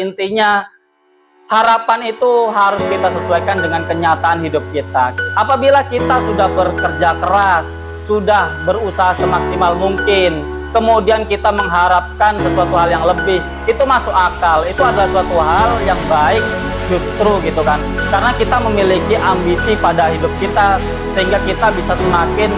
intinya harapan itu harus kita sesuaikan dengan kenyataan hidup kita. Apabila kita sudah bekerja keras, sudah berusaha semaksimal mungkin, kemudian kita mengharapkan sesuatu hal yang lebih, itu masuk akal. Itu adalah suatu hal yang baik justru gitu kan. Karena kita memiliki ambisi pada hidup kita, sehingga kita bisa semakin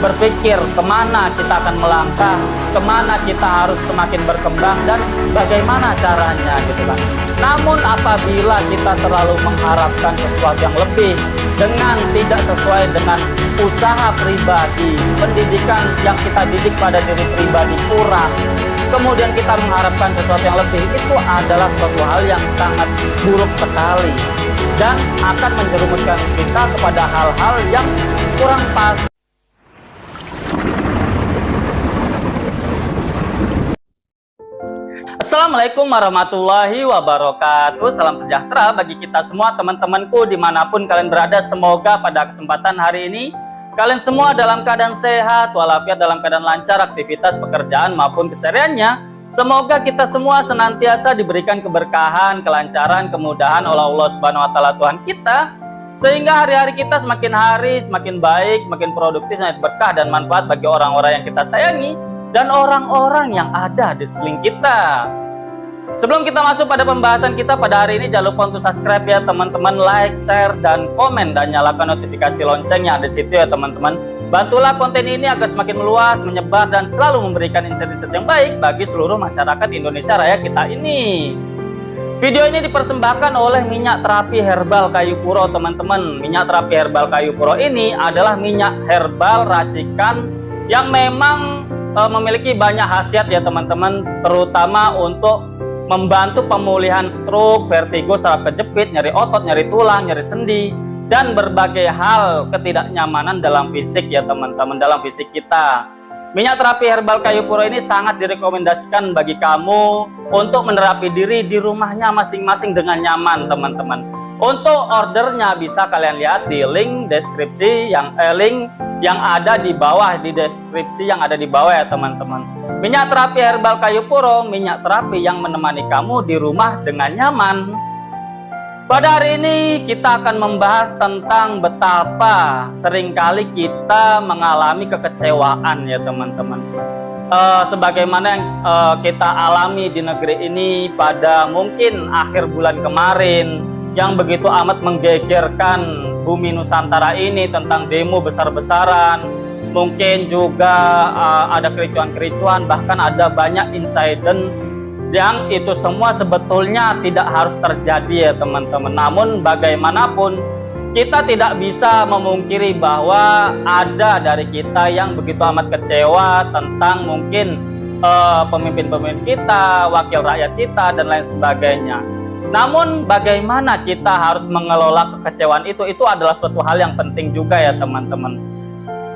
berpikir kemana kita akan melangkah, kemana kita harus semakin berkembang, dan bagaimana caranya gitu kan. Namun apabila kita terlalu mengharapkan sesuatu yang lebih dengan tidak sesuai dengan usaha pribadi, pendidikan yang kita didik pada diri pribadi kurang, kemudian kita mengharapkan sesuatu yang lebih, itu adalah suatu hal yang sangat buruk sekali dan akan menjerumuskan kita kepada hal-hal yang kurang pas. Assalamualaikum warahmatullahi wabarakatuh. Salam sejahtera bagi kita semua teman-temanku dimanapun kalian berada. Semoga pada kesempatan hari ini kalian semua dalam keadaan sehat walafiat, dalam keadaan lancar aktivitas pekerjaan maupun kesehariannya. Semoga kita semua senantiasa diberikan keberkahan, kelancaran, kemudahan oleh Allah Subhanahu wa taala Tuhan kita, sehingga hari-hari kita semakin hari semakin baik, semakin produktif, semakin berkah dan manfaat bagi orang-orang yang kita sayangi dan orang-orang yang ada di sekeliling kita. Sebelum kita masuk pada pembahasan kita pada hari ini, jangan lupa untuk subscribe ya teman-teman, like, share, dan komen, dan nyalakan notifikasi lonceng yang ada di situ ya teman-teman. Bantulah konten ini agar semakin meluas, menyebar, dan selalu memberikan insight-insight yang baik bagi seluruh masyarakat Indonesia Raya kita ini. Video ini dipersembahkan oleh minyak terapi herbal kayu puro teman-teman. Minyak terapi herbal kayu puro ini adalah minyak herbal racikan yang memang memiliki banyak khasiat ya teman-teman, terutama untuk membantu pemulihan stroke, vertigo, saraf kejepit, nyeri otot, nyeri tulang, nyeri sendi, dan berbagai hal ketidaknyamanan dalam fisik ya teman-teman, dalam fisik kita. Minyak terapi herbal kayu puro ini sangat direkomendasikan bagi kamu untuk menerapi diri di rumahnya masing-masing dengan nyaman teman-teman. Untuk ordernya bisa kalian lihat di link deskripsi link yang ada di bawah, di deskripsi yang ada di bawah ya teman-teman. Minyak terapi herbal kayu puro, minyak terapi yang menemani kamu di rumah dengan nyaman. Pada hari ini kita akan membahas tentang betapa seringkali kita mengalami kekecewaan ya teman-teman. Sebagaimana yang kita alami di negeri ini pada mungkin akhir bulan kemarin, yang begitu amat menggegerkan bumi Nusantara ini tentang demo besar-besaran. Mungkin juga ada kericuan-kericuan, bahkan ada banyak insiden yang itu semua sebetulnya tidak harus terjadi ya teman-teman. Namun bagaimanapun kita tidak bisa memungkiri bahwa ada dari kita yang begitu amat kecewa tentang mungkin pemimpin-pemimpin kita, wakil rakyat kita, dan lain sebagainya. Namun bagaimana kita harus mengelola kekecewaan itu adalah suatu hal yang penting juga ya teman-teman.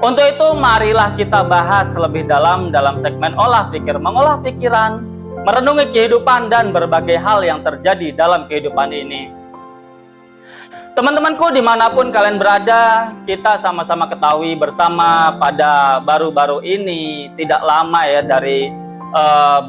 Untuk itu marilah kita bahas lebih dalam segmen olah pikir, mengolah pikiran, merenungi kehidupan dan berbagai hal yang terjadi dalam kehidupan ini. Teman-temanku dimanapun kalian berada, kita sama-sama ketahui bersama pada baru-baru ini, tidak lama ya dari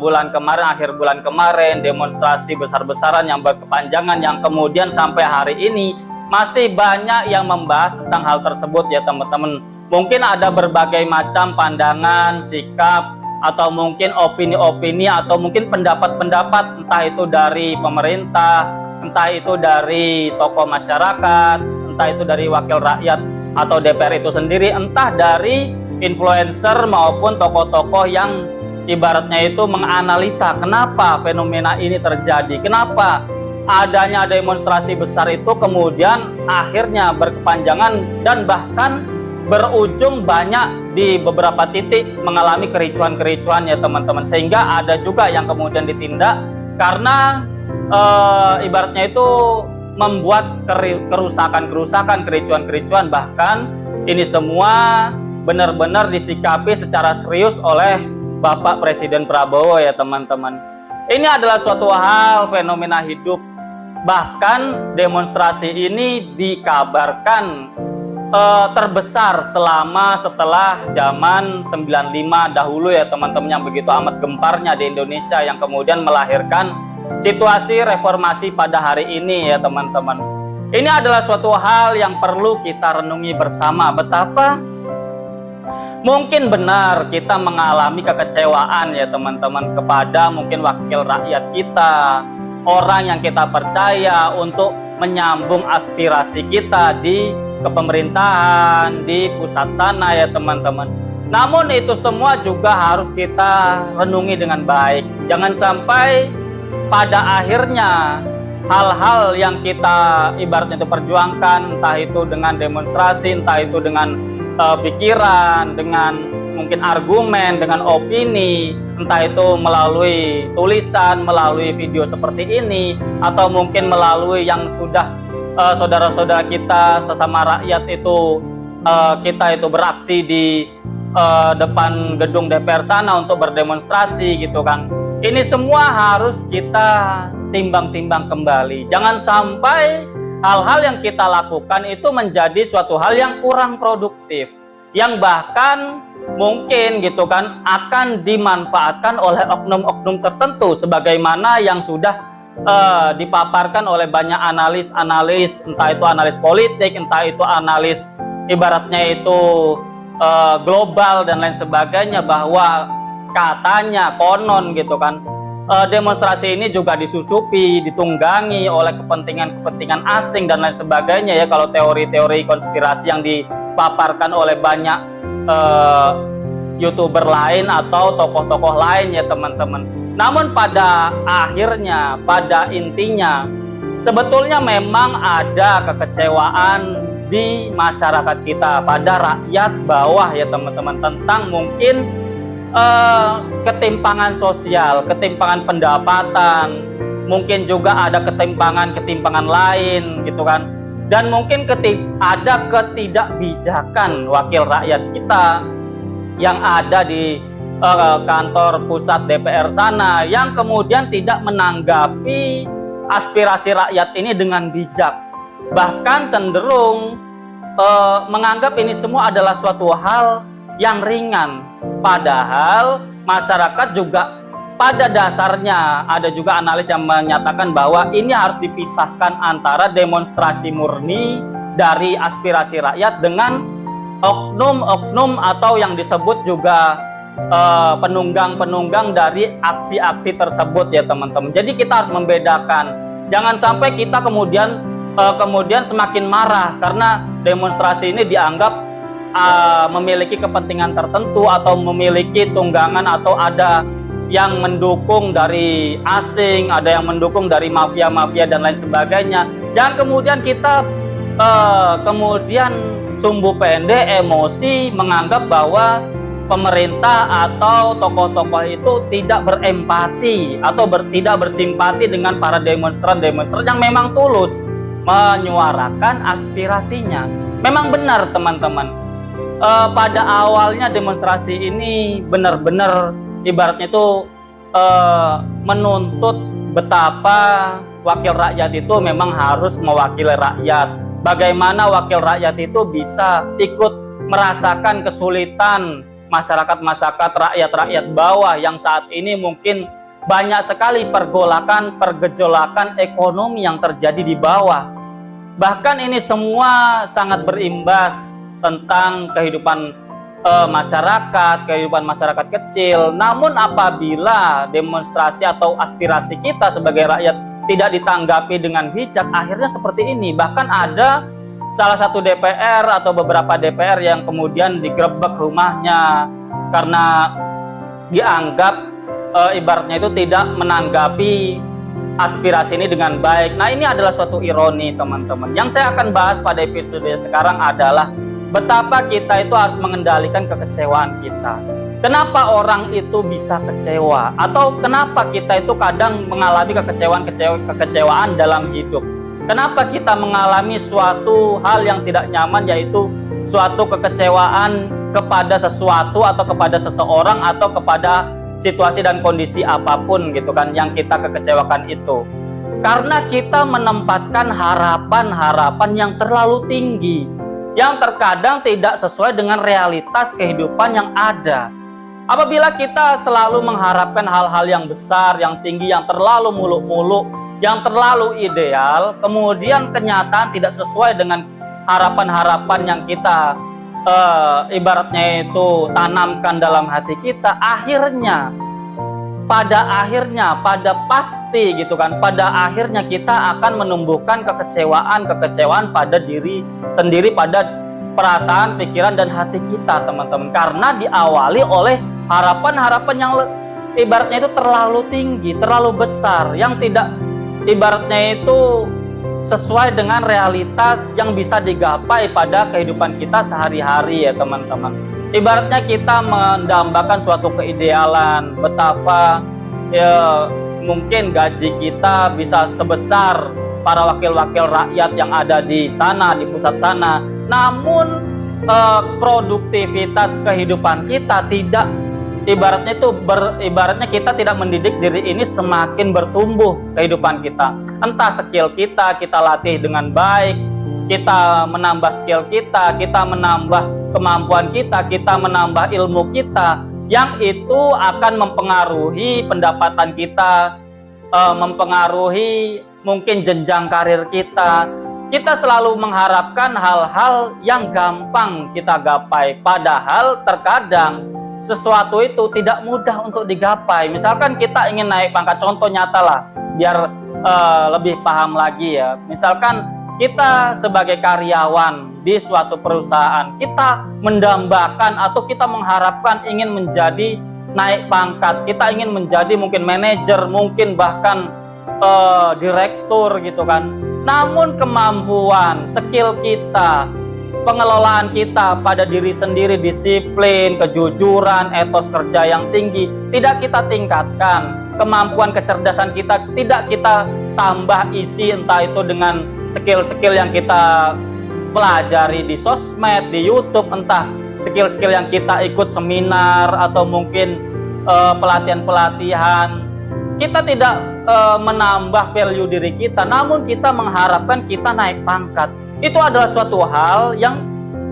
bulan kemarin, akhir bulan kemarin, demonstrasi besar-besaran yang berkepanjangan yang kemudian sampai hari ini masih banyak yang membahas tentang hal tersebut ya teman-teman. Mungkin ada berbagai macam pandangan, sikap, atau mungkin opini-opini, atau mungkin pendapat-pendapat, entah itu dari pemerintah, entah itu dari tokoh masyarakat, entah itu dari wakil rakyat atau DPR itu sendiri, entah dari influencer maupun tokoh-tokoh yang ibaratnya itu menganalisa kenapa fenomena ini terjadi, kenapa adanya demonstrasi besar itu kemudian akhirnya berkepanjangan dan bahkan berujung banyak di beberapa titik mengalami kericuan-kericuan ya teman-teman, sehingga ada juga yang kemudian ditindak karena ibaratnya itu membuat kerusakan-kerusakan, kericuan-kericuan, bahkan ini semua benar-benar disikapi secara serius oleh Bapak Presiden Prabowo ya teman-teman. Ini adalah suatu hal fenomena hidup, bahkan demonstrasi ini dikabarkan terbesar setelah zaman 95 dahulu ya teman-teman, yang begitu amat gemparnya di Indonesia, yang kemudian melahirkan situasi reformasi pada hari ini ya teman-teman. Ini adalah suatu hal yang perlu kita renungi bersama, betapa mungkin benar kita mengalami kekecewaan ya teman-teman kepada mungkin wakil rakyat kita, orang yang kita percaya untuk menyambung aspirasi kita di kepemerintahan, di pusat sana ya teman-teman. Namun itu semua juga harus kita renungi dengan baik. Jangan sampai pada akhirnya hal-hal yang kita ibaratnya itu perjuangkan, entah itu dengan demonstrasi, entah itu dengan pikiran, dengan mungkin argumen, dengan opini, entah itu melalui tulisan, melalui video seperti ini, atau mungkin melalui yang sudah saudara-saudara kita sesama rakyat itu kita itu beraksi di depan gedung DPR sana untuk berdemonstrasi gitu kan. Ini semua harus kita timbang-timbang kembali. Jangan sampai hal-hal yang kita lakukan itu menjadi suatu hal yang kurang produktif, yang bahkan mungkin gitu kan akan dimanfaatkan oleh oknum-oknum tertentu, sebagaimana yang sudah dipaparkan oleh banyak analis-analis, entah itu analis politik, entah itu analis ibaratnya itu global dan lain sebagainya, bahwa katanya konon gitu kan demonstrasi ini juga disusupi, ditunggangi oleh kepentingan-kepentingan asing dan lain sebagainya ya, kalau teori-teori konspirasi yang dipaparkan oleh banyak YouTuber lain atau tokoh-tokoh lain ya teman-teman. Namun pada akhirnya, pada intinya, sebetulnya memang ada kekecewaan di masyarakat kita, pada rakyat bawah ya teman-teman, tentang mungkin ketimpangan sosial, ketimpangan pendapatan, mungkin juga ada ketimpangan lain gitu kan, dan mungkin ada ketidakbijakan wakil rakyat kita yang ada di kantor pusat DPR sana, yang kemudian tidak menanggapi aspirasi rakyat ini dengan bijak, bahkan cenderung menganggap ini semua adalah suatu hal yang ringan. Padahal masyarakat juga pada dasarnya, ada juga analis yang menyatakan bahwa ini harus dipisahkan antara demonstrasi murni dari aspirasi rakyat dengan oknum-oknum atau yang disebut juga penunggang-penunggang dari aksi-aksi tersebut ya teman-teman. Jadi kita harus membedakan, jangan sampai kita kemudian semakin marah karena demonstrasi ini dianggap memiliki kepentingan tertentu atau memiliki tunggangan, atau ada yang mendukung dari asing, ada yang mendukung dari mafia-mafia dan lain sebagainya. Jangan kemudian kita kemudian sumbu pendek, emosi, menganggap bahwa pemerintah atau tokoh-tokoh itu tidak berempati atau tidak bersimpati dengan para demonstran yang memang tulus menyuarakan aspirasinya. Memang benar teman-teman, pada awalnya demonstrasi ini benar-benar ibaratnya itu menuntut betapa wakil rakyat itu memang harus mewakili rakyat. Bagaimana wakil rakyat itu bisa ikut merasakan kesulitan masyarakat rakyat bawah yang saat ini mungkin banyak sekali pergejolakan ekonomi yang terjadi di bawah. Bahkan ini semua sangat berimbas tentang kehidupan kehidupan masyarakat kecil. Namun apabila demonstrasi atau aspirasi kita sebagai rakyat tidak ditanggapi dengan bijak, akhirnya seperti ini. Bahkan ada salah satu DPR atau beberapa DPR yang kemudian digerebek rumahnya karena dianggap ibaratnya itu tidak menanggapi aspirasi ini dengan baik. Nah, ini adalah suatu ironi teman-teman. Yang saya akan bahas pada episode sekarang adalah betapa kita itu harus mengendalikan kekecewaan kita. Kenapa orang itu bisa kecewa, atau kenapa kita itu kadang mengalami kekecewaan dalam hidup. Kenapa kita mengalami suatu hal yang tidak nyaman, yaitu suatu kekecewaan kepada sesuatu atau kepada seseorang atau kepada situasi dan kondisi apapun gitu kan yang kita kekecewakan itu. Karena kita menempatkan harapan-harapan yang terlalu tinggi, yang terkadang tidak sesuai dengan realitas kehidupan yang ada. Apabila kita selalu mengharapkan hal-hal yang besar, yang tinggi, yang terlalu muluk-muluk, yang terlalu ideal, kemudian kenyataan tidak sesuai dengan harapan-harapan yang kita ibaratnya itu tanamkan dalam hati kita, pada pasti gitu kan, pada akhirnya kita akan menumbuhkan kekecewaan pada diri sendiri, pada perasaan, pikiran, dan hati kita, teman-teman, karena diawali oleh harapan-harapan yang ibaratnya itu terlalu tinggi, terlalu besar, yang tidak ibaratnya itu sesuai dengan realitas yang bisa digapai pada kehidupan kita sehari-hari, ya teman-teman. Ibaratnya kita mendambakan suatu keidealan, betapa ya mungkin gaji kita bisa sebesar para wakil-wakil rakyat yang ada di sana, di pusat sana, namun produktivitas kehidupan kita tidak, ibaratnya kita tidak mendidik diri ini semakin bertumbuh kehidupan kita. Entah skill kita latih dengan baik, kita menambah skill kita menambah kemampuan kita menambah ilmu kita, yang itu akan mempengaruhi pendapatan kita, mempengaruhi mungkin jenjang karir kita. Kita selalu mengharapkan hal-hal yang gampang kita gapai, padahal terkadang sesuatu itu tidak mudah untuk digapai. Misalkan kita ingin naik pangkat, contoh nyata lah, biar lebih paham lagi ya. Misalkan kita sebagai karyawan di suatu perusahaan, kita mendambakan atau kita mengharapkan ingin menjadi naik pangkat, kita ingin menjadi mungkin manajer, mungkin bahkan direktur gitu kan. Namun kemampuan, skill kita, pengelolaan kita pada diri sendiri, disiplin, kejujuran, etos kerja yang tinggi tidak kita tingkatkan. Kemampuan kecerdasan kita tidak kita tambah isi, entah itu dengan skill-skill yang kita pelajari di sosmed, di YouTube, entah skill-skill yang kita ikut seminar atau mungkin pelatihan-pelatihan. Kita tidak menambah value diri kita, namun kita mengharapkan kita naik pangkat. Itu adalah suatu hal yang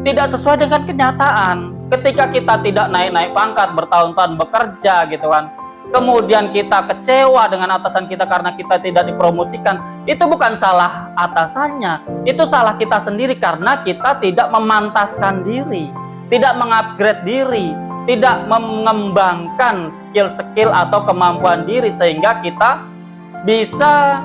tidak sesuai dengan kenyataan. Ketika kita tidak naik-naik pangkat, bertahun-tahun bekerja gitu kan, kemudian kita kecewa dengan atasan kita karena kita tidak dipromosikan, itu bukan salah atasannya, itu salah kita sendiri karena kita tidak memantaskan diri, tidak mengupgrade diri, tidak mengembangkan skill-skill atau kemampuan diri sehingga kita bisa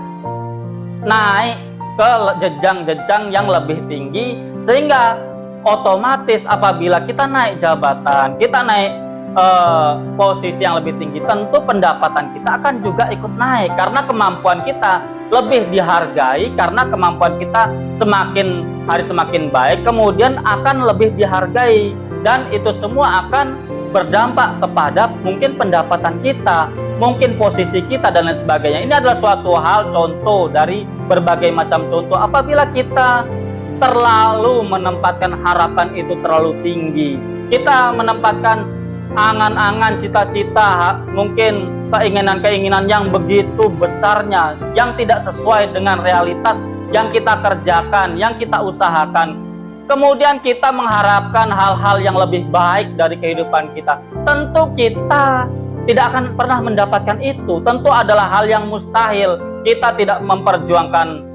naik ke jenjang-jenjang yang lebih tinggi, sehingga otomatis apabila kita naik jabatan, kita naik posisi yang lebih tinggi, tentu pendapatan kita akan juga ikut naik karena kemampuan kita lebih dihargai, karena kemampuan kita semakin hari semakin baik, kemudian akan lebih dihargai, dan itu semua akan berdampak kepada mungkin pendapatan kita, mungkin posisi kita, dan lain sebagainya. Ini adalah suatu hal, contoh dari berbagai macam contoh. Apabila kita terlalu menempatkan harapan itu terlalu tinggi, kita menempatkan angan-angan, cita-cita, mungkin keinginan-keinginan yang begitu besarnya, yang tidak sesuai dengan realitas yang kita kerjakan, yang kita usahakan. Kemudian kita mengharapkan hal-hal yang lebih baik dari kehidupan kita. Tentu kita tidak akan pernah mendapatkan itu. Tentu adalah hal yang mustahil. Kita tidak memperjuangkan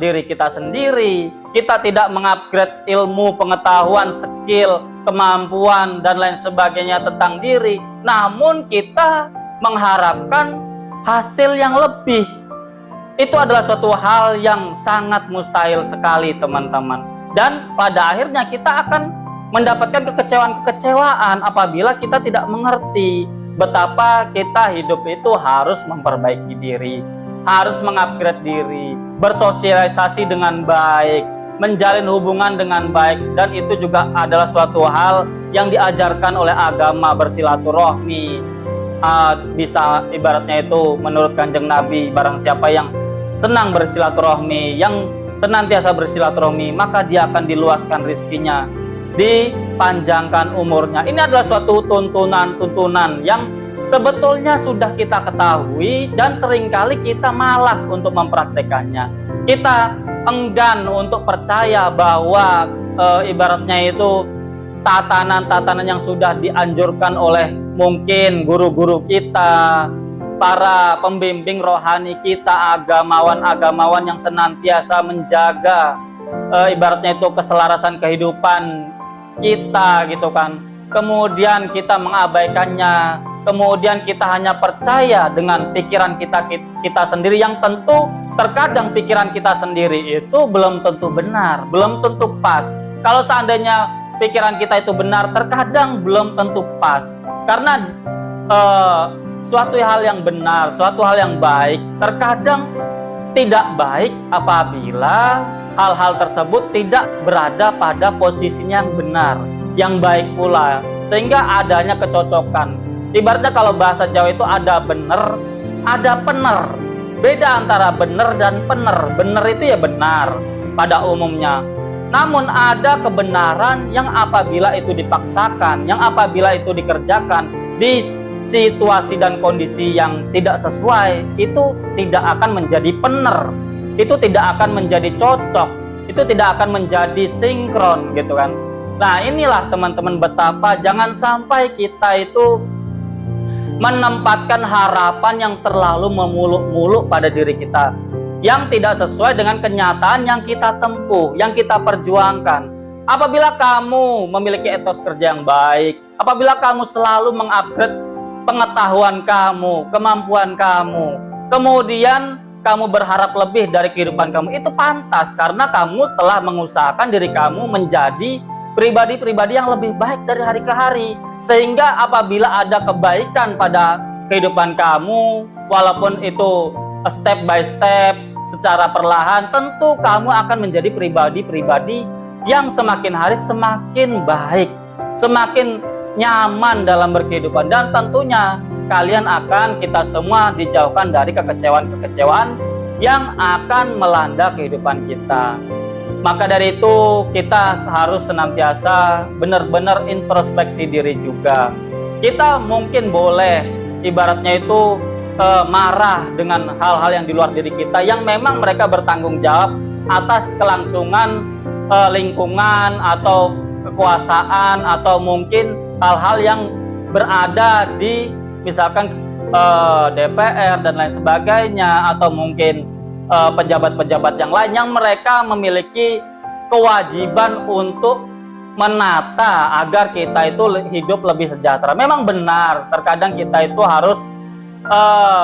diri kita sendiri. Kita tidak mengupgrade ilmu, pengetahuan, skill, kemampuan, dan lain sebagainya tentang diri. Namun kita mengharapkan hasil yang lebih. Itu adalah suatu hal yang sangat mustahil sekali, teman-teman. Dan pada akhirnya kita akan mendapatkan kekecewaan-kekecewaan apabila kita tidak mengerti betapa kita hidup itu harus memperbaiki diri, harus mengupgrade diri, bersosialisasi dengan baik, menjalin hubungan dengan baik, dan itu juga adalah suatu hal yang diajarkan oleh agama, bersilaturahmi. Bisa ibaratnya itu menurut Kanjeng Nabi, barang siapa yang senang bersilaturahmi, yang senantiasa bersilaturahmi, maka dia akan diluaskan rizkinya, dipanjangkan umurnya. Ini adalah suatu tuntunan yang sebetulnya sudah kita ketahui dan seringkali kita malas untuk mempraktekannya. Kita enggan untuk percaya bahwa ibaratnya itu tatanan-tatanan yang sudah dianjurkan oleh mungkin guru-guru kita, para pembimbing rohani kita, agamawan-agamawan yang senantiasa menjaga ibaratnya itu keselarasan kehidupan kita gitu kan. Kemudian kita mengabaikannya, kemudian kita hanya percaya dengan pikiran kita sendiri, yang tentu terkadang pikiran kita sendiri itu belum tentu benar, belum tentu pas. Kalau seandainya pikiran kita itu benar, terkadang belum tentu pas. Karena suatu hal yang benar, suatu hal yang baik, terkadang tidak baik apabila hal-hal tersebut tidak berada pada posisinya yang benar, yang baik pula, sehingga adanya kecocokan. Ibaratnya kalau bahasa Jawa itu ada benar, ada pener. Beda antara benar dan pener. Benar itu ya benar pada umumnya. Namun ada kebenaran yang apabila itu dipaksakan, yang apabila itu dikerjakan di situasi dan kondisi yang tidak sesuai, itu tidak akan menjadi benar, itu tidak akan menjadi cocok, itu tidak akan menjadi sinkron gitu kan. Nah inilah teman-teman betapa jangan sampai kita itu menempatkan harapan yang terlalu memuluk-muluk pada diri kita, yang tidak sesuai dengan kenyataan yang kita tempuh, yang kita perjuangkan. Apabila kamu memiliki etos kerja yang baik, apabila kamu selalu mengupgrade pengetahuan kamu, kemampuan kamu, kemudian kamu berharap lebih dari kehidupan kamu, itu pantas karena kamu telah mengusahakan diri kamu menjadi pribadi-pribadi yang lebih baik dari hari ke hari. Sehingga apabila ada kebaikan pada kehidupan kamu, walaupun itu step by step, secara perlahan, tentu kamu akan menjadi pribadi-pribadi yang semakin hari semakin baik, semakin nyaman dalam berkehidupan, dan tentunya kalian akan, kita semua dijauhkan dari kekecewaan-kekecewaan yang akan melanda kehidupan kita. Maka dari itu kita harus senantiasa benar-benar introspeksi diri juga. Kita mungkin boleh ibaratnya itu marah dengan hal-hal yang di luar diri kita, yang memang mereka bertanggung jawab atas kelangsungan lingkungan atau kekuasaan, atau mungkin hal-hal yang berada di misalkan DPR dan lain sebagainya, atau mungkin pejabat-pejabat yang lain yang mereka memiliki kewajiban untuk menata agar kita itu hidup lebih sejahtera. Memang benar, terkadang kita itu harus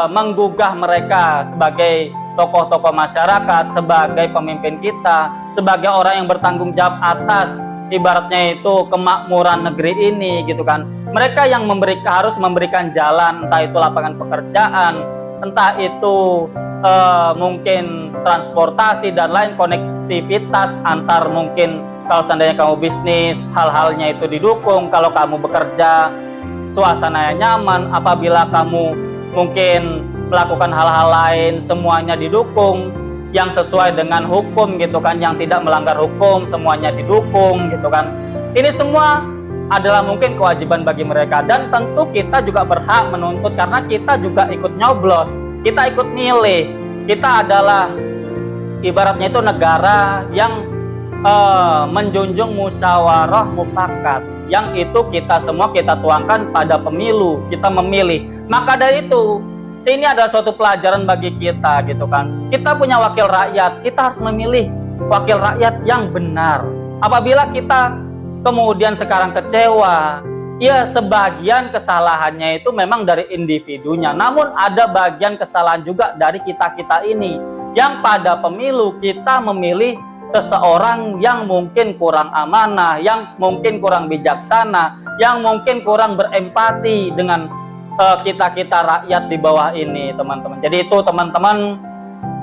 menggugah mereka sebagai tokoh-tokoh masyarakat, sebagai pemimpin kita, sebagai orang yang bertanggung jawab atas ibaratnya itu kemakmuran negeri ini gitu kan. Mereka yang harus memberikan jalan, entah itu lapangan pekerjaan, entah itu mungkin transportasi dan lain, konektivitas antar, mungkin kalau seandainya kamu bisnis, hal-halnya itu didukung. Kalau kamu bekerja, suasana yang nyaman. Apabila kamu mungkin melakukan hal-hal lain, semuanya didukung, yang sesuai dengan hukum gitu kan, yang tidak melanggar hukum, semuanya didukung gitu kan. Ini semua adalah mungkin kewajiban bagi mereka, dan tentu kita juga berhak menuntut karena kita juga ikut nyoblos, kita ikut milih. Kita adalah ibaratnya itu negara yang menjunjung musyawarah mufakat, yang itu kita semua kita tuangkan pada pemilu, kita memilih. Maka dari itu ini adalah suatu pelajaran bagi kita gitu kan. Kita punya wakil rakyat, kita harus memilih wakil rakyat yang benar. Apabila kita kemudian sekarang kecewa, ya sebagian kesalahannya itu memang dari individunya, namun ada bagian kesalahan juga dari kita-kita ini, yang pada pemilu kita memilih seseorang yang mungkin kurang amanah, yang mungkin kurang bijaksana, yang mungkin kurang berempati dengan kita-kita rakyat di bawah ini, teman-teman. Jadi itu teman-teman,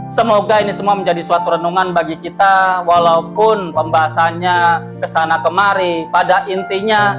semoga ini semua menjadi suatu renungan bagi kita, walaupun pembahasannya kesana kemari. Pada intinya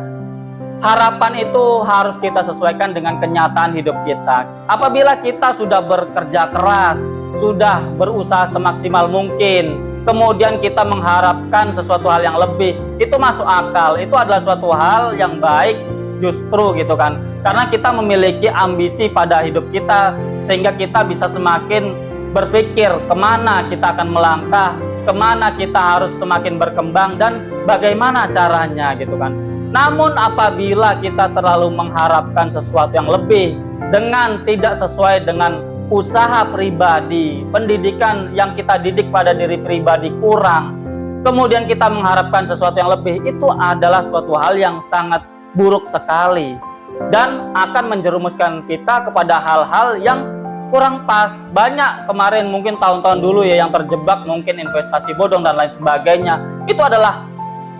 harapan itu harus kita sesuaikan dengan kenyataan hidup kita. Apabila kita sudah bekerja keras, sudah berusaha semaksimal mungkin, kemudian kita mengharapkan sesuatu hal yang lebih, itu masuk akal, itu adalah suatu hal yang baik justru gitu kan. Karena kita memiliki ambisi pada hidup kita, sehingga kita bisa semakin berpikir kemana kita akan melangkah, kemana kita harus semakin berkembang, dan bagaimana caranya gitu kan. Namun apabila kita terlalu mengharapkan sesuatu yang lebih dengan tidak sesuai dengan usaha pribadi, pendidikan yang kita didik pada diri pribadi kurang, kemudian kita mengharapkan sesuatu yang lebih, itu adalah suatu hal yang sangat buruk sekali dan akan menjerumuskan kita kepada hal-hal yang kurang pas. Banyak kemarin mungkin tahun-tahun dulu ya yang terjebak mungkin investasi bodong dan lain sebagainya. Itu adalah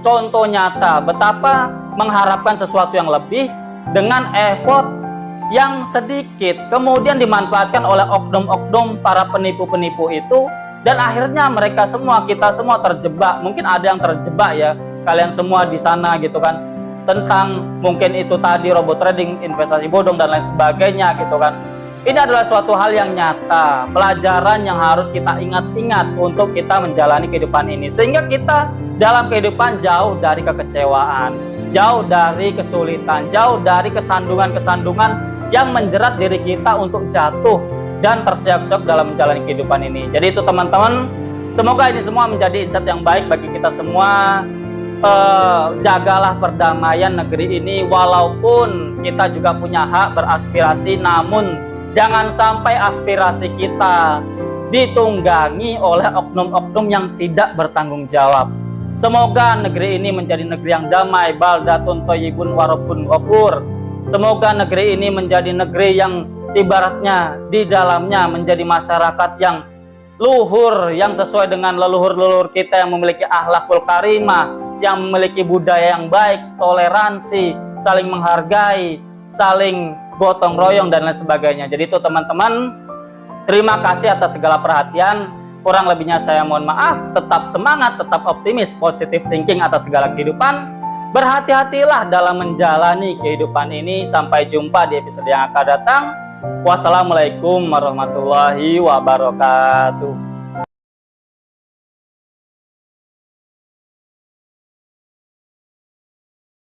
contoh nyata betapa mengharapkan sesuatu yang lebih dengan effort yang sedikit kemudian dimanfaatkan oleh oknum-oknum para penipu-penipu itu, dan akhirnya mereka semua, kita semua terjebak. Mungkin ada yang terjebak ya, kalian semua di sana gitu kan, tentang mungkin itu tadi robot trading, investasi bodong dan lain sebagainya gitu kan. Ini adalah suatu hal yang nyata, pelajaran yang harus kita ingat-ingat untuk kita menjalani kehidupan ini, sehingga kita dalam kehidupan jauh dari kekecewaan, jauh dari kesulitan, jauh dari kesandungan-kesandungan yang menjerat diri kita untuk jatuh dan terseok-seok dalam menjalani kehidupan ini. Jadi itu teman-teman, semoga ini semua menjadi insight yang baik bagi kita semua. Jagalah perdamaian negeri ini, walaupun kita juga punya hak beraspirasi, namun jangan sampai aspirasi kita ditunggangi oleh oknum-oknum yang tidak bertanggung jawab. Semoga negeri ini menjadi negeri yang damai, baldatun thayyibun wa rabbun ghafur. Semoga negeri ini menjadi negeri yang ibaratnya di dalamnya menjadi masyarakat yang luhur, yang sesuai dengan leluhur-leluhur kita yang memiliki akhlakul karimah, yang memiliki budaya yang baik, toleransi, saling menghargai, saling gotong royong dan lain sebagainya. Jadi itu teman-teman, terima kasih atas segala perhatian. Kurang lebihnya saya mohon maaf. Tetap semangat, tetap optimis, positive thinking atas segala kehidupan. Berhati-hatilah dalam menjalani kehidupan ini. Sampai jumpa di episode yang akan datang. Wassalamualaikum warahmatullahi wabarakatuh.